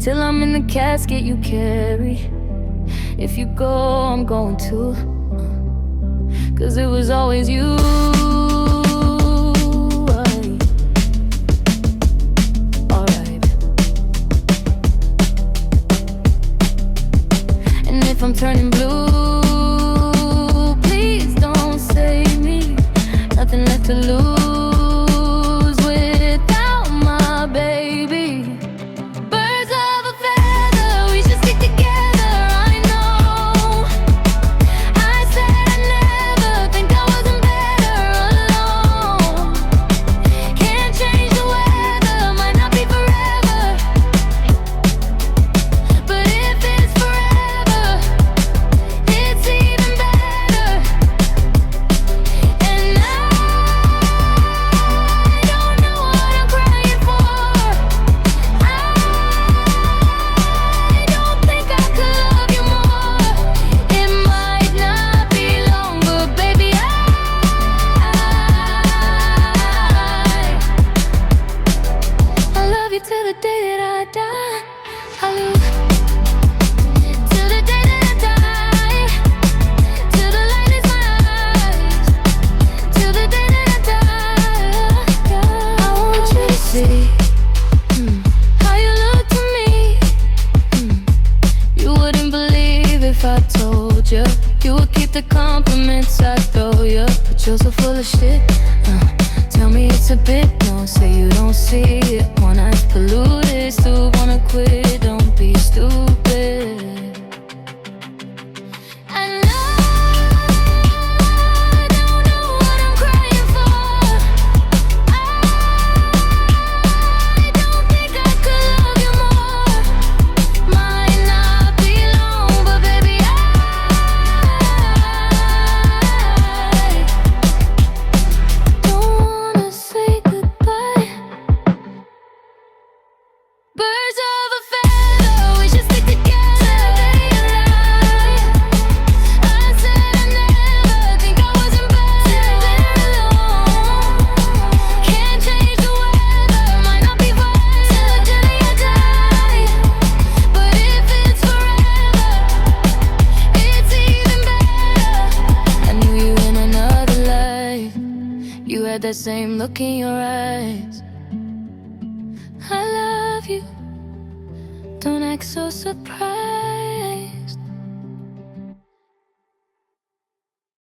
Till I'm in the casket you carry. If you go, I'm going too. 'Cause it was always you. Alright. And if I'm turning blue, please don't save me. Nothing left to lose without my baby. Birds of a feather, we should stick together. I know. I said I never think I wasn't better alone. Can't change the weather, might not be forever. But if it's forever, it's even better. And I don't know what I'm crying for. I don't think I could love you more. It might not be long, but baby, I love you till the day that I die. I love till the day that I die. Till the light is my eyes. Till the day that I die. I want you to see how you look to me. You wouldn't believe if I told you. You would keep the compliments I throw you. But you're so full of shit. Tell me it's a bit. No, say you don't see it. One eye's polluted. Still wanna quit. Don't be stupid. And I don't know what I'm crying for. I don't think I could love you more. Might not be long, but baby, I don't wanna say goodbye. Birds of a feather, we should stick together. I said I never think I wasn't better alone. Can't change the weather, might not be forever. Till the day I die. But if it's forever, it's even better. I knew you in another life. You had that same look in your eyes. I love you. Don't act so surprised.